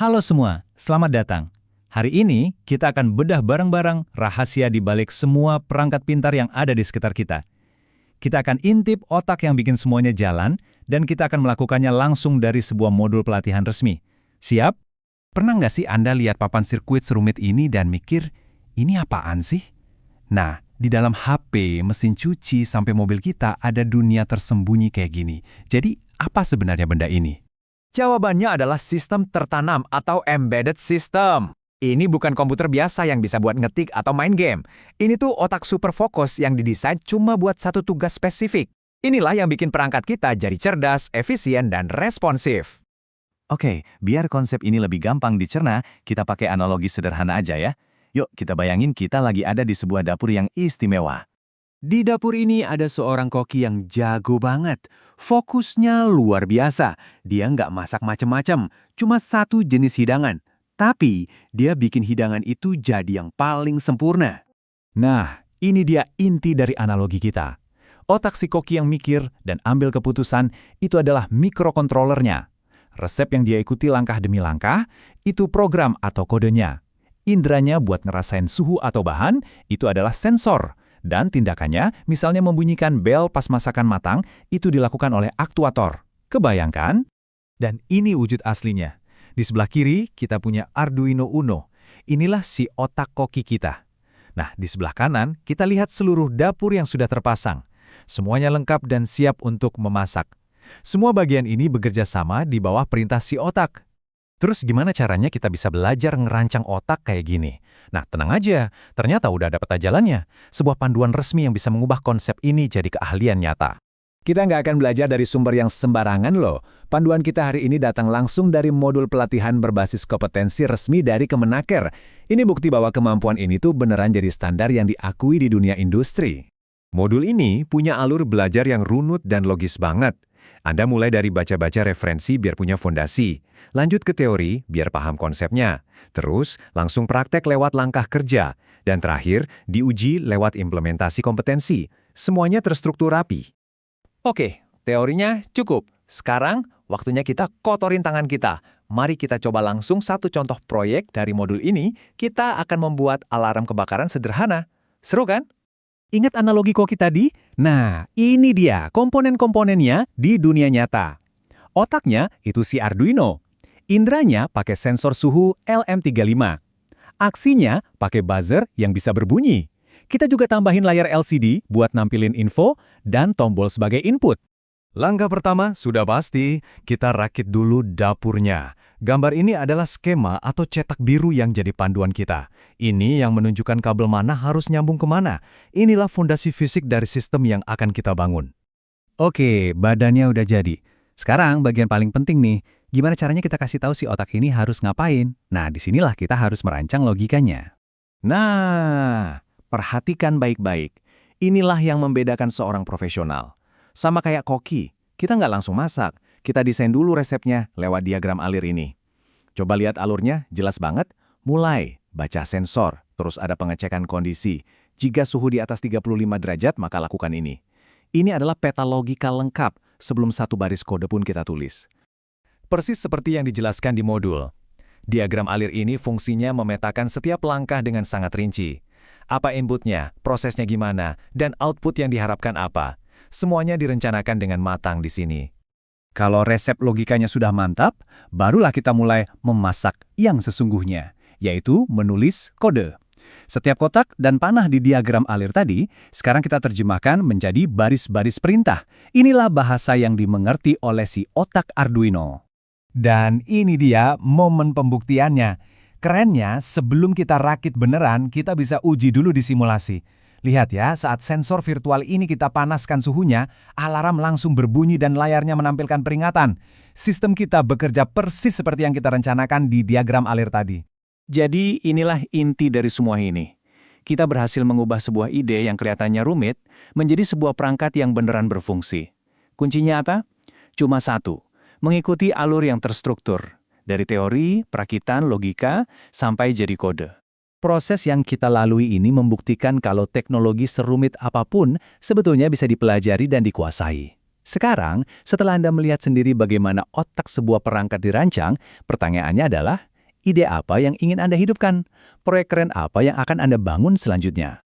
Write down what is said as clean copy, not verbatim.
Halo semua, selamat datang. Hari ini kita akan bedah bareng-bareng rahasia di balik semua perangkat pintar yang ada di sekitar kita. Kita akan intip otak yang bikin semuanya jalan, dan kita akan melakukannya langsung dari sebuah modul pelatihan resmi. Siap? Pernah nggak sih Anda lihat papan sirkuit serumit ini dan mikir, ini apaan sih? Nah, di dalam HP, mesin cuci, sampai mobil kita ada dunia tersembunyi kayak gini. Jadi, apa sebenarnya benda ini? Jawabannya adalah sistem tertanam atau embedded system. Ini bukan komputer biasa yang bisa buat ngetik atau main game. Ini tuh otak super fokus yang didesain cuma buat satu tugas spesifik. Inilah yang bikin perangkat kita jadi cerdas, efisien, dan responsif. Oke, biar konsep ini lebih gampang dicerna, kita pakai analogi sederhana aja ya. Yuk, kita bayangin kita lagi ada di sebuah dapur yang istimewa. Di dapur ini ada seorang koki yang jago banget. Fokusnya luar biasa. Dia nggak masak macem-macem, cuma satu jenis hidangan. Tapi, dia bikin hidangan itu jadi yang paling sempurna. Nah, ini dia inti dari analogi kita. Otak si koki yang mikir dan ambil keputusan itu adalah mikrokontrolernya. Resep yang dia ikuti langkah demi langkah, itu program atau kodenya. Indranya buat ngerasain suhu atau bahan, itu adalah sensor. Dan tindakannya, misalnya membunyikan bel pas masakan matang, itu dilakukan oleh aktuator. Kebayangkan? Dan ini wujud aslinya. Di sebelah kiri, kita punya Arduino Uno. Inilah si otak koki kita. Nah, di sebelah kanan, kita lihat seluruh dapur yang sudah terpasang. Semuanya lengkap dan siap untuk memasak. Semua bagian ini bekerja sama di bawah perintah si otak. Terus gimana caranya kita bisa belajar ngerancang otak kayak gini? Nah, tenang aja, ternyata udah ada peta jalannya. Sebuah panduan resmi yang bisa mengubah konsep ini jadi keahlian nyata. Kita nggak akan belajar dari sumber yang sembarangan loh. Panduan kita hari ini datang langsung dari modul pelatihan berbasis kompetensi resmi dari Kemenaker. Ini bukti bahwa kemampuan ini tuh beneran jadi standar yang diakui di dunia industri. Modul ini punya alur belajar yang runut dan logis banget. Anda mulai dari baca-baca referensi biar punya fondasi, lanjut ke teori biar paham konsepnya, terus langsung praktek lewat langkah kerja, dan terakhir diuji lewat implementasi kompetensi. Semuanya terstruktur rapi. Oke, teorinya cukup. Sekarang, waktunya kita kotorin tangan kita. Mari kita coba langsung satu contoh proyek dari modul ini. Kita akan membuat alarm kebakaran sederhana. Seru kan? Ingat analogi koki tadi? Nah, ini dia komponen-komponennya di dunia nyata. Otaknya itu si Arduino. Indranya pakai sensor suhu LM35. Aksinya pakai buzzer yang bisa berbunyi. Kita juga tambahin layar LCD buat nampilin info dan tombol sebagai input. Langkah pertama sudah pasti, kita rakit dulu dapurnya. Gambar ini adalah skema atau cetak biru yang jadi panduan kita. Ini yang menunjukkan kabel mana harus nyambung kemana. Inilah fondasi fisik dari sistem yang akan kita bangun. Oke, badannya udah jadi. Sekarang bagian paling penting nih, gimana caranya kita kasih tahu si otak ini harus ngapain? Nah, disinilah kita harus merancang logikanya. Nah, perhatikan baik-baik. Inilah yang membedakan seorang profesional. Sama kayak koki, kita nggak langsung masak. Kita desain dulu resepnya lewat diagram alir ini. Coba lihat alurnya, jelas banget. Mulai, baca sensor, terus ada pengecekan kondisi. Jika suhu di atas 35 derajat, maka lakukan ini. Ini adalah peta logika lengkap sebelum satu baris kode pun kita tulis. Persis seperti yang dijelaskan di modul. Diagram alir ini fungsinya memetakan setiap langkah dengan sangat rinci. Apa inputnya, prosesnya gimana, dan output yang diharapkan apa. Semuanya direncanakan dengan matang di sini. Kalau resep logikanya sudah mantap, barulah kita mulai memasak yang sesungguhnya, yaitu menulis kode. Setiap kotak dan panah di diagram alir tadi, sekarang kita terjemahkan menjadi baris-baris perintah. Inilah bahasa yang dimengerti oleh si otak Arduino. Dan ini dia momen pembuktiannya. Kerennya, sebelum kita rakit beneran, kita bisa uji dulu di simulasi. Lihat ya, saat sensor virtual ini kita panaskan suhunya, alarm langsung berbunyi dan layarnya menampilkan peringatan. Sistem kita bekerja persis seperti yang kita rencanakan di diagram alir tadi. Jadi inilah inti dari semua ini. Kita berhasil mengubah sebuah ide yang kelihatannya rumit menjadi sebuah perangkat yang beneran berfungsi. Kuncinya apa? Cuma satu, mengikuti alur yang terstruktur. Dari teori, perakitan, logika, sampai jadi kode. Proses yang kita lalui ini membuktikan kalau teknologi serumit apapun sebetulnya bisa dipelajari dan dikuasai. Sekarang, setelah Anda melihat sendiri bagaimana otak sebuah perangkat dirancang, pertanyaannya adalah, ide apa yang ingin Anda hidupkan, proyek keren apa yang akan Anda bangun selanjutnya.